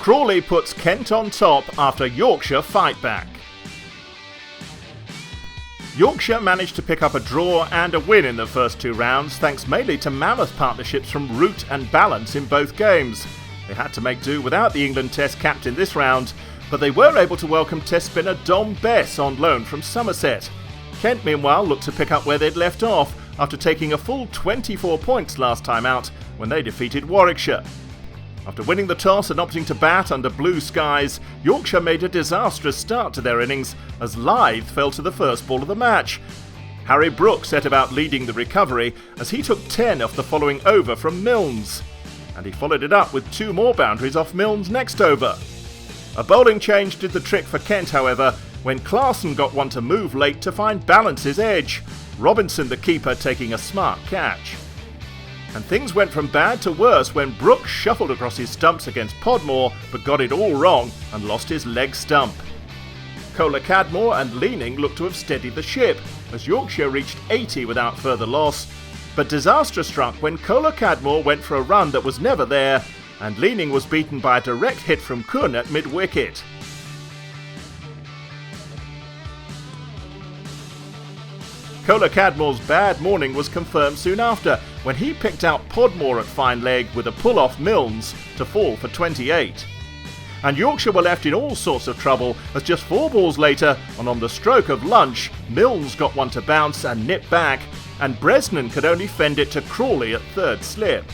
Crawley puts Kent on top after Yorkshire fight back. Yorkshire managed to pick up a draw and a win in the first two rounds, thanks mainly to mammoth partnerships from Root and Balance in both games. They had to make do without the England Test captain this round, but they were able to welcome Test spinner Dom Bess on loan from Somerset. Kent, meanwhile, looked to pick up where they'd left off after taking a full 24 points last time out when they defeated Warwickshire. After winning the toss and opting to bat under blue skies, Yorkshire made a disastrous start to their innings as Lythe fell to the first ball of the match. Harry Brook set about leading the recovery as he took 10 off the following over from Milnes. And he followed it up with 2 more boundaries off Milnes' next over. A bowling change did the trick for Kent, however, when Clarkson got one to move late to find Balance's edge, Robinson the keeper taking a smart catch. And things went from bad to worse when Brook shuffled across his stumps against Podmore but got it all wrong and lost his leg stump. Kohler Cadmore and Leaning looked to have steadied the ship as Yorkshire reached 80 without further loss, but disaster struck when Kohler Cadmore went for a run that was never there and Leaning was beaten by a direct hit from Kun at mid-wicket. Kohler Cadmore's bad morning was confirmed soon after when he picked out Podmore at fine leg with a pull off Milnes to fall for 28. And Yorkshire were left in all sorts of trouble as just 4 balls later and on the stroke of lunch, Milnes got one to bounce and nip back and Bresnan could only fend it to Crawley at third slip.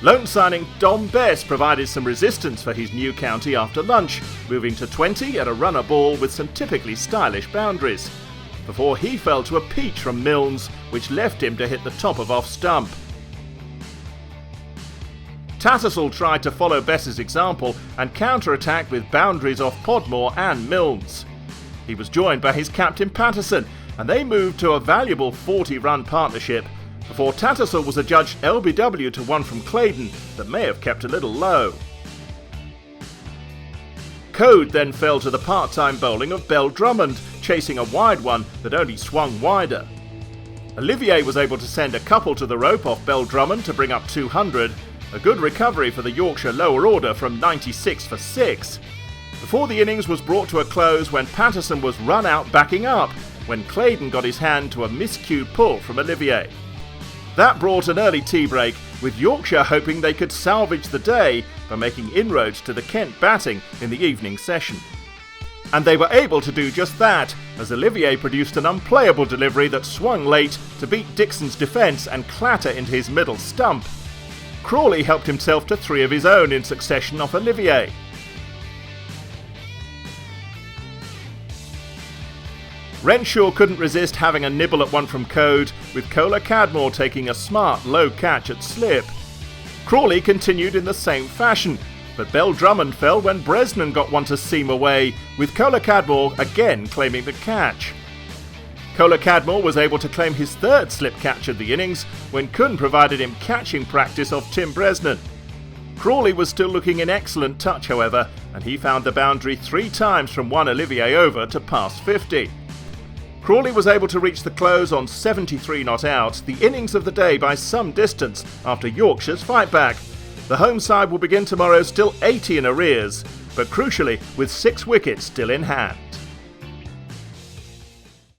Loan signing Dom Bess provided some resistance for his new county after lunch, moving to 20 at a runner ball with some typically stylish boundaries, before he fell to a peach from Milnes, which left him to hit the top of off stump. Tattersall tried to follow Bess's example and counter-attack with boundaries off Podmore and Milnes. He was joined by his captain Patterson, and they moved to a valuable 40-run partnership, before Tattersall was adjudged LBW to one from Claydon that may have kept a little low. Code then fell to the part-time bowling of Bell Drummond, chasing a wide one that only swung wider. Olivier was able to send a couple to the rope off Bell Drummond to bring up 200, a good recovery for the Yorkshire lower order from 96 for 6, before the innings was brought to a close when Patterson was run out backing up, when Claydon got his hand to a miscued pull from Olivier. That brought an early tea break, with Yorkshire hoping they could salvage the day by making inroads to the Kent batting in the evening session. And they were able to do just that, as Olivier produced an unplayable delivery that swung late to beat Dixon's defence and clatter into his middle stump. Crawley helped himself to 3 of his own in succession off Olivier. Renshaw couldn't resist having a nibble at one from Code, with Kohler Cadmore taking a smart low catch at slip. Crawley continued in the same fashion, but Bell Drummond fell when Bresnan got one to seam away, with Kohler Cadmore again claiming the catch. Kohler Cadmore was able to claim his 3rd slip catch of the innings when Kun provided him catching practice off Tim Bresnan. Crawley was still looking in excellent touch, however, and he found the boundary 3 times from one Olivier over to pass 50. Crawley was able to reach the close on 73 not out, the innings of the day by some distance after Yorkshire's fight back. The home side will begin tomorrow still 80 in arrears, but crucially with 6 wickets still in hand.